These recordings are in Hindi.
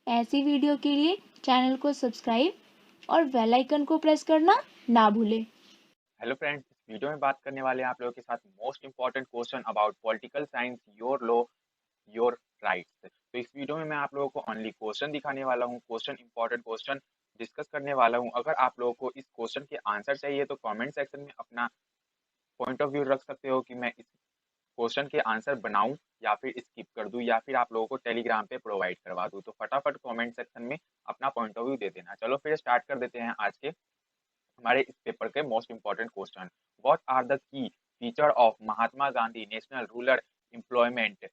ऐसी वीडियो के लिए चैनल को सब्सक्राइब और बेल आइकन को प्रेस करना ना भूलें। हेलो फ्रेंड्स, इस वीडियो में बात करने वाले हैं आप लोगों के साथ most important question about political science, your law, your rights. तो इस वीडियो में मैं आप लोगों को ओनली क्वेश्चन दिखाने वाला हूँ, क्वेश्चन इंपॉर्टेंट क्वेश्चन डिस्कस करने वाला हूँ। अगर आप लोगों को इस क्वेश्चन के आंसर चाहिए तो कमेंट सेक्शन में अपना पॉइंट ऑफ व्यू रख सकते हो कि मैं इस क्वेश्चन के आंसर बनाऊं या फिर स्किप कर दूं या फिर आप लोगों को टेलीग्राम पे प्रोवाइड करवा दूं। तो फटाफट कमेंट सेक्शन में अपना पॉइंट ऑफ व्यू दे देना। चलो फिर स्टार्ट कर देते हैं आज के हमारे इस पेपर के most important question. What are the key feature of Mahatma Gandhi national rural employment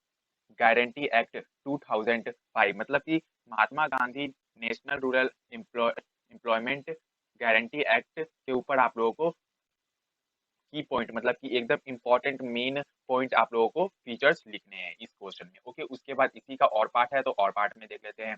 guarantee act 2005? मतलब कि Mahatma Gandhi national rural employment guarantee act के ऊपर आप लोगों को की पॉइंट मतलब कि एकदम इंपॉर्टेंट मेन पॉइंट आप लोगों को फीचर्स लिखने हैं इस क्वेश्चन में। ओके, उसके बाद इसी का और पार्ट है तो और पार्ट में देख लेते हैं।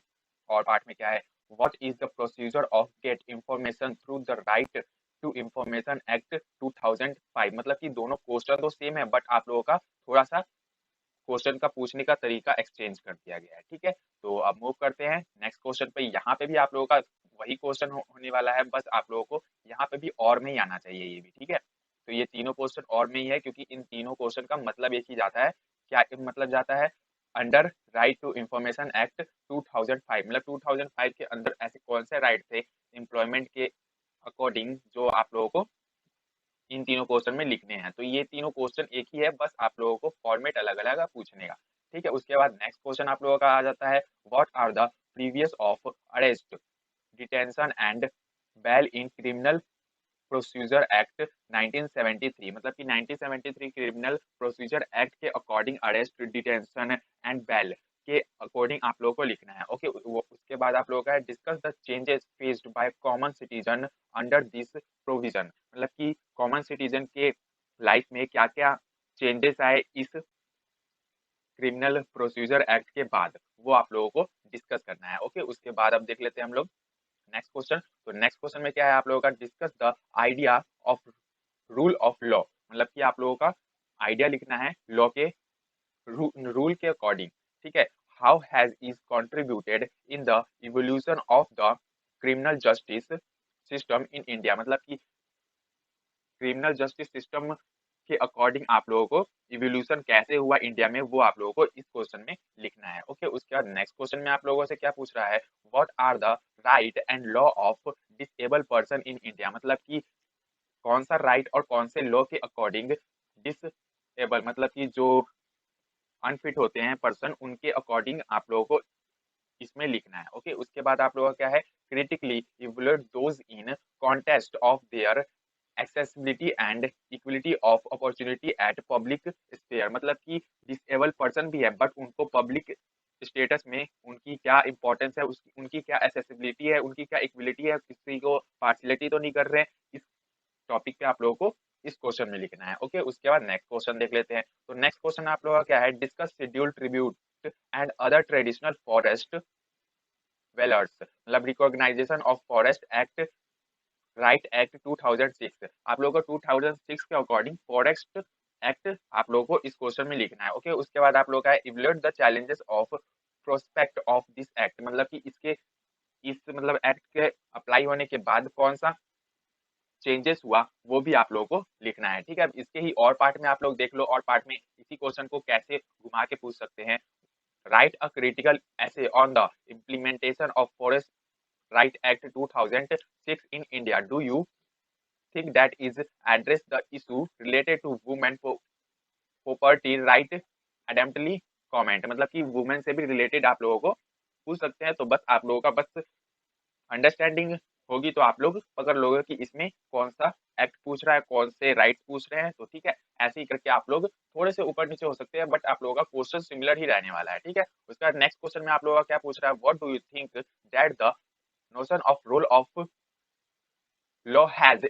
और पार्ट में क्या है? What is the procedure of get information through the right to information act 2005? मतलब कि दोनों क्वेश्चन तो सेम है बट आप लोगों का थोड़ा सा क्वेश्चन का पूछने का तरीका एक्सचेंज कर दिया गया है। ठीक है, तो अब मूव करते हैं नेक्स्ट क्वेश्चन पे। यहाँ पे भी आप लोगों का वही क्वेश्चन होने वाला है, बस आप लोगों को यहाँ पे भी और में ही आना चाहिए ये भी। ठीक है, तो ये तीनों क्वेश्चन और में ही है क्योंकि इन तीनों क्वेश्चन का मतलब एक ही जाता है। क्या मतलब जाता है? Under right to information act 2005, मतलब 2005 के अंदर ऐसे कौन से राइट थे एम्प्लॉयमेंट के अकॉर्डिंग जो आप लोगों को इन तीनों क्वेश्चन में लिखने हैं। तो ये तीनों क्वेश्चन एक ही है, बस आप लोगों को फॉर्मेट अलग अलग है पूछने का। ठीक है, उसके बाद नेक्स्ट क्वेश्चन आप लोगों का आ जाता है what are the previous of arrest, detention and bail in criminal procedure act 1973? मतलब कि 1973 क्रिमिनल प्रोसीजर एक्ट के according arrest, detention and bail के अकॉर्डिंग आप लोगों को लिखना है। ओके, उसके बाद आप लोगों का है discuss the changes faced by common citizen under this provision. मतलब कि कॉमन सिटीजन के लाइफ में क्या क्या चेंजेस आए इस क्रिमिनल प्रोसीजर एक्ट के बाद, वो आप लोगों को डिस्कस करना है। ओके, उसके बाद अब देख लेते हैं हम लोग नेक्स्ट क्वेश्चन। तो नेक्स्ट क्वेश्चन में क्या है आप लोगों का? Discuss the idea of rule of law. मतलब कि आप लोगों का आइडिया लिखना है लॉ के रूल के अकॉर्डिंग। ठीक है, how has is contributed in the evolution of the criminal justice system in India? मतलब कि क्रिमिनल जस्टिस सिस्टम के अकॉर्डिंग आप लोगों को इवोल्यूशन कैसे हुआ इंडिया में, वो आप लोगों को इस क्वेश्चन में लिखना है। ओके, उसके बाद नेक्स्ट क्वेश्चन में आप लोगों से क्या पूछ रहा है? What are the right and law of disable person in India? मतलब कि कौन सा राइट और कौन से लॉ के अकॉर्डिंग डिसेबल मतलब कि जो अनफिट होते हैं पर्सन, उनके अकॉर्डिंग आप लोगों को इसमें लिखना है। ओके, उसके बाद आप लोगों का क्या है? Critically evaluate those in contest of their accessibility and equality of opportunity at public sphere. मतलब कि डिसेबल पर्सन भी है बट उनको पब्लिक स्टेटस में उनकी क्या इंपॉर्टेंस है, उसकी उनकी क्या एक्सेसिबिलिटी है, उनकी क्या इक्वलिटी है, किसी को पार्शलिटी तो नहीं कर रहे हैं, इस टॉपिक पे आप लोगों को इस क्वेश्चन में लिखना है। ओके, उसके बाद नेक्स्ट क्वेश्चन देख लेते हैं। तो नेक्स्ट क्वेश्चन आप लोगों का क्या है? Discuss schedule tribute and other traditional forest dwellers. मतलब recognisation of forest act right act 2006। आप लोगों को 2006 के अकॉर्डिंग फॉरेस्ट एक्ट आप लोगों को इस क्वेश्चन में लिखना है। ओके, उसके बाद आप लोगों का evaluate the challenges of prospect of this act. मतलब कि इसके इस मतलब एक्ट के अप्लाई होने के बाद कौन सा चेंजेस हुआ, वो भी आप लोगों को लिखना है। ठीक है, अब इसके ही और पार्ट में आप लोग देख लो, और पार्ट में इसी क्वेश्चन को कैसे घुमा के पूछ सकते हैं। Right a critical essay on the implementation of Forest Right Act 2006 in India. Do you think that is address the issue related to women property right adamantly comment? मतलब कि वुमेन से भी रिलेटेड आप लोगों को पूछ सकते हैं। तो बस आप लोगों का बस अंडरस्टैंडिंग होगी तो आप लोग पकड़ लोगे कि इसमें कौन सा एक्ट पूछ रहा है, कौन से राइट पूछ रहे हैं। तो ठीक है, ऐसे ही करके आप लोग थोड़े से ऊपर नीचे हो सकते हैं बट आप लोगों का क्वेश्चन सिमिलर ही रहने वाला है। ठीक है, उसके बाद नेक्स्ट क्वेश्चन में आप लोगों का क्या पूछ रहा है? What do you think that the notion of role of law has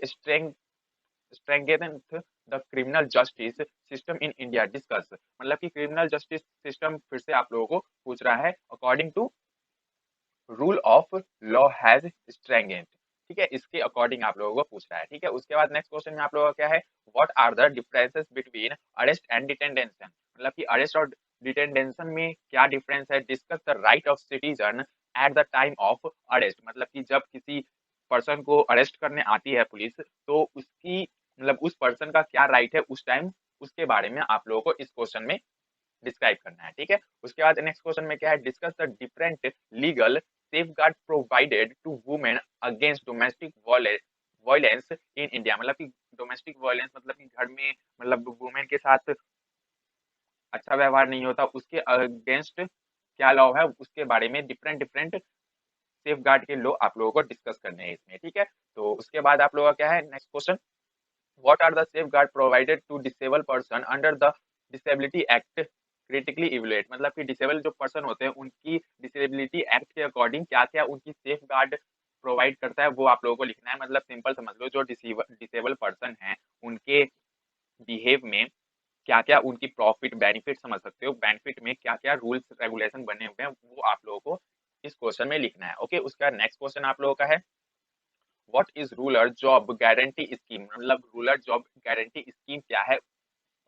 strengthened the criminal justice system in India? Discuss। मतलब कि क्रिमिनल जस्टिस सिस्टम फिर से आप लोगों को पूछ रहा है according to rule of law has strengthened. ठीक है, इसके अकॉर्डिंग आप लोगों को पूछ रहा है। ठीक है, उसके बाद नेक्स्ट क्वेश्चन में आप लोगों का क्या है? What are the differences between arrest and detention? मतलब कि अरेस्ट और डिटेंशन में क्या डिफरेंस है, discuss the right of citizen at the time of arrest, मतलब कि जब किसी पर्सन को अरेस्ट करने आती है पुलिस, तो उसकी मतलब उस पर्सन का क्या राइट है उस टाइम, उसके बारे में आप लोगों को इस क्वेश्चन में डिस्क्राइब करना है। ठीक है, उसके बाद नेक्स्ट क्वेश्चन में क्या है, discuss the different legal safeguard provided to women against domestic violence in India, मतलब कि डोमेस्टिक वायलेंस मतलब कि घर में मतलब वुमेन के साथ अच्छा व्यवहार नहीं होता, उसके अगेंस्ट क्या लॉ है, उसके बारे में डिफरेंट डिफरेंट सेफ गार्ड के लॉ आप लोगों को डिस्कस करने हैं इसमें। ठीक है, तो उसके बाद आप लोगों का क्या है next question, what are the safeguard provided to disable person under the disability act critically evaluate, मतलब कि डिसेबल जो पर्सन होते हैं उनकी डिसेबिलिटी एक्ट के अकॉर्डिंग क्या क्या उनकी सेफ गार्ड प्रोवाइड करता है, वो आप लोगों को लिखना है। मतलब सिंपल समझ लो, जो डिसेबल पर्सन है उनके बिहेव में क्या क्या उनकी प्रॉफिट बेनिफिट समझ सकते हो, बेनिफिट में क्या क्या रूल्स रेगुलेशन बने हुए हैं, वो आप लोगों को इस क्वेश्चन में लिखना है। ओके, उसका नेक्स्ट क्वेश्चन आप लोगों का है, what is rural job guarantee scheme, मतलब रूरल जॉब गारंटी स्कीम क्या है।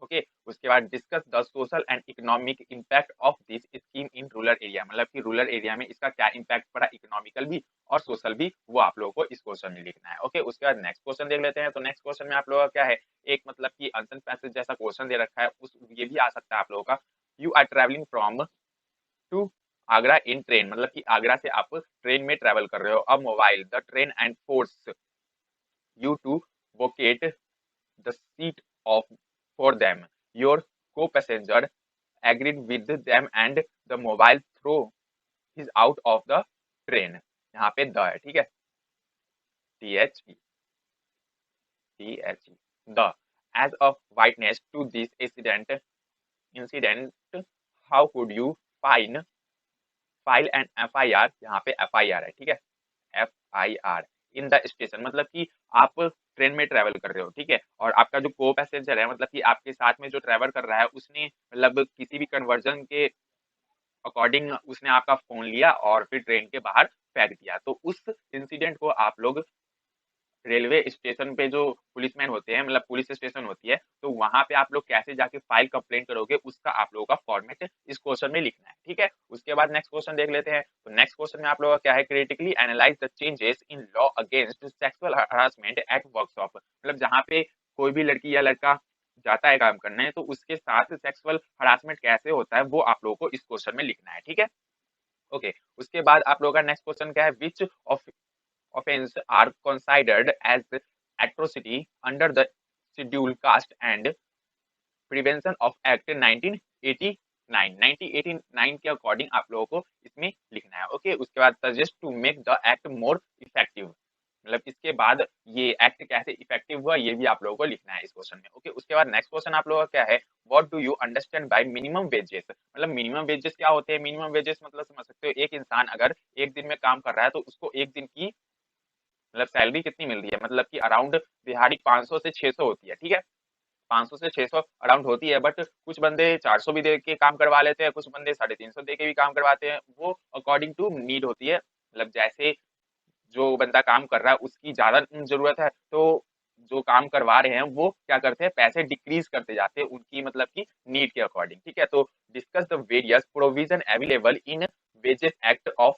ओके, उसके बाद discuss the social and economic impact of this scheme in rural area, मतलब कि रूरल एरिया में इसका क्या इम्पैक्ट पड़ा, इकोनॉमिकल भी और सोशल भी, वो आप लोगों को इस क्वेश्चन में लिखना है। ओके, उसके बाद नेक्स्ट क्वेश्चन देख लेते हैं। तो नेक्स्ट क्वेश्चन में आप लोगों का क्या है, एक मतलब कि आंसर पैसेज जैसा क्वेश्चन दे रखा है, उस ये भी आ सकता है आप लोगों का, you are travelling from to Agra in train, मतलब कि आगरा से आप ट्रेन में ट्रेवल कर रहे हो, अब mobile the train and force you to vacate the seat of for them. Your co-passenger agreed with them and the mobile throw is out of the train. यहाँ पे द है, ठीक है, THE the as a witness to this incident how could you file an FIR, यहाँ पे FIR है, ठीक है, FIR इन द स्टेशन, मतलब कि आप ट्रेन में ट्रेवल कर रहे हो, ठीक है, और आपका जो को पैसेंजर है मतलब कि आपके साथ में जो ट्रेवल कर रहा है उसने मतलब किसी भी कन्वर्जन के अकॉर्डिंग उसने आपका फोन लिया और फिर ट्रेन के बाहर फेंक दिया, तो उस इंसिडेंट को आप लोग रेलवे स्टेशन पे जो पुलिसमैन होते हैं, मतलब पुलिस स्टेशन होती है, तो वहां पे आप लोग कैसे जाके फाइल कंप्लेंट करोगे, उसका आप लोगों का फॉर्मेट इस क्वेश्चन में लिखना है। ठीक है, उसके बाद नेक्स्ट क्वेश्चन देख लेते हैं। तो नेक्स्ट क्वेश्चन में आप लोगों का क्या है, critically analyse the changes in law against sexual harassment eight workshop, मतलब जहाँ पे कोई भी लड़की या लड़का जाता है काम करने, तो उसके साथ सेक्सुअल हरासमेंट कैसे होता है, वो आप लोगों को इस क्वेश्चन में लिखना है। ठीक है, ओके, उसके बाद आप लोगों का नेक्स्ट क्वेश्चन क्या है, which of offense are considered as atrocity under the Schedule Caste and Prevention of Act 1989 1989 के अकॉर्डिंग आप लोगों को इसमें लिखना है। ओके, उसके बाद suggest to make the act more effective, मतलब इसके बाद ये एक्ट कैसे इफेक्टिव हुआ ये भी आप लोगों को लिखना है इस क्वेश्चन में। ओके, उसके बाद नेक्स्ट क्वेश्चन आप लोगों का क्या है, what do you understand by minimum wages, मतलब मिनिमम वेजेस क्या होते हैं, मिनिमम वेजेस मतलब समझ सकते हो, एक इंसान अगर एक दिन में काम कर रहा है तो उसको एक दिन की मतलब सैलरी कितनी मिल रही है, मतलब कि अराउंड दिहाड़ी 500 से 600 होती है, ठीक है, 500 से 600 अराउंड होती है, बट कुछ बंदे 400 भी दे के काम करवा लेते हैं, कुछ बंदे 350 दे के भी काम करवाते हैं, वो अकॉर्डिंग टू नीड होती है, मतलब जैसे जो बंदा काम कर रहा है उसकी ज्यादा जरूरत है तो जो काम करवा रहे हैं वो क्या करते हैं, पैसे डिक्रीज करते जाते हैं उनकी मतलब की नीड के अकॉर्डिंग। ठीक है, तो discuss the various provision available in wages act of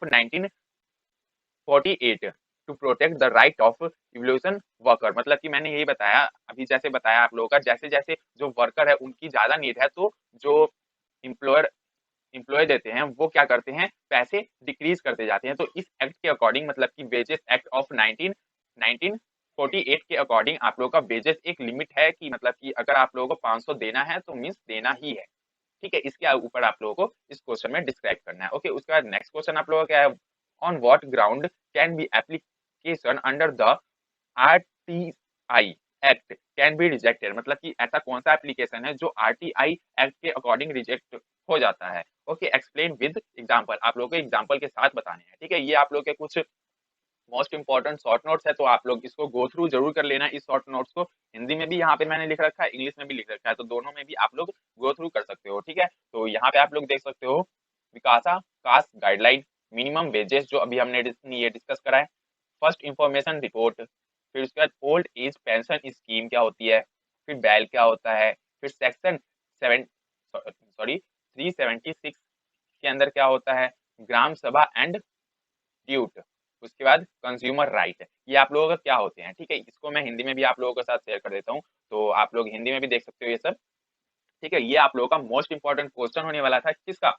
48 to protect the right of evolution worker, मतलब कि मैंने यही बताया अभी, जैसे बताया आप लोगों का, जैसे जैसे जो वर्कर है उनकी ज्यादा नीड है तो जो इम्प्लॉयर इम्प्लॉय देते हैं वो क्या करते हैं, पैसे डिक्रीज करते जाते हैं। तो इस एक्ट के अकॉर्डिंग मतलब कि वेजेस एक्ट ऑफ 1948 के अकॉर्डिंग आप लोगों का वेजेस एक लिमिट है कि मतलब कि अगर आप लोगों को 500 देना है तो मीन्स देना ही है। ठीक है, इसके ऊपर आप लोगों को इस क्वेश्चन में डिस्क्राइब करना है। ओके, उसके बाद नेक्स्ट क्वेश्चन आप लोगों का क्या है, on what ground can be application under the RTI act can be rejected, मतलब कि ऐसा कौन सा एप्लीकेशन है जो आरटीआई एक्ट के अकॉर्डिंग रिजेक्ट हो जाता है। ओके, एक्सप्लेन विद एग्जांपल, आप लोगों को एग्जांपल के साथ बताने हैं। ठीक है, ये आप लोग के कुछ मोस्ट इंपॉर्टेंट शॉर्ट नोट्स है, तो आप लोग इसको गो थ्रू जरूर कर लेना। इस शॉर्ट नोट्स को हिंदी में भी यहाँ पे मैंने लिख रखा है, इंग्लिश में भी लिख रखा है, तो दोनों में भी आप लोग गो थ्रू कर सकते हो। ठीक है, तो यहाँ पे आप लोग देख सकते हो विकासा कास्ट गाइडलाइन, मिनिमम वेजेस जो अभी हमने ये डिस्कस करा है, फर्स्ट इंफॉर्मेशन रिपोर्ट, फिर उसके बाद ओल्ड एज पेंशन स्कीम क्या होती है, फिर बैल क्या होता है, फिर सेक्शन 7 सॉरी 376 के अंदर क्या होता है, ग्राम सभा एंड ड्यूट, उसके बाद कंज्यूमर राइट, ये आप लोगों का क्या होते हैं। ठीक है, इसको मैं हिंदी में भी आप लोगों के साथ शेयर कर देता हूँ, तो आप लोग हिंदी में भी देख सकते हो ये सब। ठीक है, ये आप लोगों का मोस्ट इंपॉर्टेंट क्वेश्चन होने वाला था, किसका,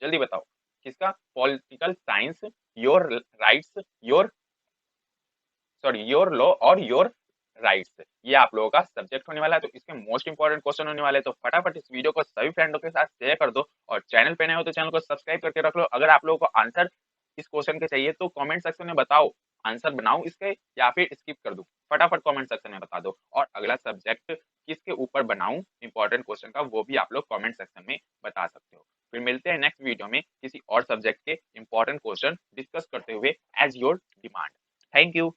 जल्दी बताओ, किसका, political science your rights your sorry your law और योर राइट्स, ये आप लोगों का सब्जेक्ट होने वाला है। तो इसके मोस्ट इंपॉर्टेंट क्वेश्चन होने वाले हैं, तो फटाफट इस वीडियो को सभी फ्रेंडों के साथ शेयर कर दो, और चैनल पे नए हो तो चैनल को सब्सक्राइब करके रख लो। अगर आप लोगों को आंसर इस क्वेश्चन के चाहिए तो कमेंट सेक्शन में बताओ, आंसर बनाऊं इसके या फिर स्किप कर दूं, फटाफट कमेंट सेक्शन में बता दो। और अगला सब्जेक्ट किसके ऊपर बनाऊं इंपॉर्टेंट क्वेश्चन का, वो भी आप लोग कमेंट सेक्शन में बता सकते हो। फिर मिलते हैं नेक्स्ट वीडियो में किसी और सब्जेक्ट के इंपॉर्टेंट क्वेश्चन डिस्कस करते हुए as your demand. Thank you.